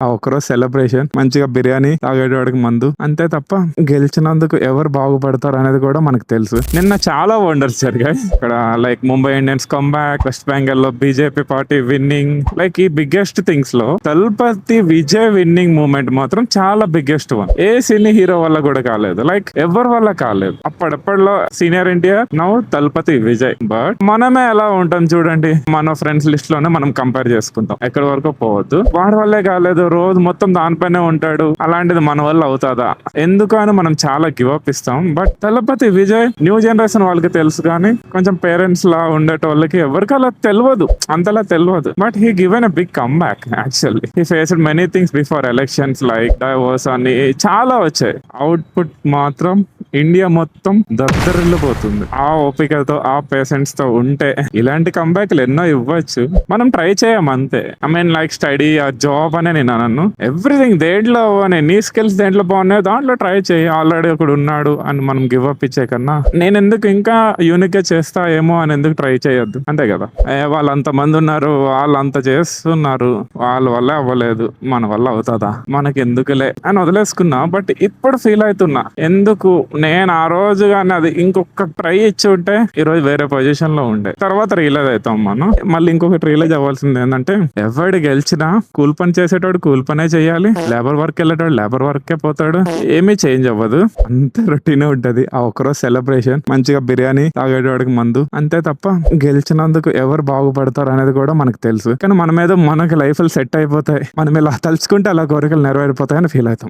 ఆ ఒక్కరోజు సెలబ్రేషన్, మంచిగా బిర్యానీ, తాగేటోడికి మందు, అంతే తప్ప గెలిచినందుకు ఎవరు బాగుపడతారు అనేది కూడా మనకు తెలుసు. నిన్న చాలా వండర్స్ జరిగాయి ఇక్కడ. Like Mumbai Indians comeback, West Bengal లో బీజేపీ పార్టీ విన్నింగ్, లైక్ ఈ బిగ్గెస్ట్ థింగ్స్ లో తల్పతి విజయ్ విన్నింగ్ మూమెంట్ మాత్రం చాలా బిగ్గెస్ట్ వన్. ఏ సినీ హీరో వల్ల కూడా కాలేదు, లైక్ ఎవరి వల్ల కాలేదు. అప్పటిలో senior NTR, now Thalapathy Vijay. But మనమే ఎలా ఉంటాం చూడండి, మన ఫ్రెండ్స్ లిస్ట్ లోనే మనం కంపేర్ చేసుకుంటాం, ఎక్కడి వరకు పోవద్దు. వాడి వల్లే కాలేదు, రోజు మొత్తం దానిపైనే ఉంటాడు, అలాంటిది మన వల్ల అవుతాదా ఎందుకు అని మనం చాలా గివ్ అప్ ఇస్తాం. But Thalapathy Vijay new generation వాళ్ళకి తెలుసు, కానీ కొంచెం పేరెంట్స్ లా ఉండేట వాళ్ళకి ఎవరికి అలా తెలియదు, అంతలా తెలియదు. But he given a big come back. Actually he faced many things before elections, like divorce అని చాలా వచ్చాయి. అవుట్పుట్ మాత్రం ఇండియా మొత్తం దద్దరిల్లిపోతుంది. ఆ ఓపికతో, ఆ పేషెంట్స్ తో ఉంటే ఇలాంటి కంబ్యాక్లు ఎన్నో ఇవ్వచ్చు. మనం ట్రై చేయం అంతే. ఐ మీన్ లైక్ స్టడీ, ఆ జాబ్ అనే నేను అనను, ఎవ్రీథింగ్ దేంట్లో అనే నీ స్కిల్స్ దేంట్లో బాగున్నాయో దాంట్లో ట్రై చేయి. ఆల్రెడీ ఒకడు ఉన్నాడు అని మనం గివ్ అప్ ఇచ్చే కన్నా నేను ఎందుకు ఇంకా యూనిక్ గా చేస్తా ఏమో అని ఎందుకు ట్రై చేయొద్దు, అంతే కదా. వాళ్ళు అంత మంది ఉన్నారు, వాళ్ళు అంత చేస్తున్నారు, వాళ్ళ వల్ల అవ్వలేదు, మన వల్ల అవుతుందా, మనకి ఎందుకులే అని వదిలేసుకున్నా. బట్ ఇప్పుడు ఫీల్ అవుతున్నా, ఎందుకు నేను ఆ రోజు కానీ అది ఇంకొక ట్రై ఇచ్చి ఉంటే ఈ రోజు వేరే పొజిషన్ లో ఉండే. తర్వాత రియలైజ్ అవుతాం మనం. మళ్ళీ ఇంకొకటి రియలైజ్ అవ్వాల్సింది ఏంటంటే, ఎవడు గెలిచినా కూల్ పని చేసేటోడు కూల్ పనే చేయాలి, లేబర్ వర్క్ వెళ్ళేటోడు లేబర్ వర్కే పోతాడు. ఏమీ చేంజ్ అవ్వదు, అంత రొటీన్ ఉంటది. ఆ ఒక్కరోజు సెలబ్రేషన్, మంచిగా బిర్యానీ, తాగేటోడికి మందు, అంతే తప్ప గెలిచినందుకు ఎవరు బాగుపడతారు అనేది కూడా మనకు తెలుసు. కానీ మన మీద మనకి లైఫ్ సెట్ అయిపోతాయి, మనం ఇలా తలుచుకుంటే అలా కోరికలు నెరవేరిపోతాయని ఫీల్ అవుతాం.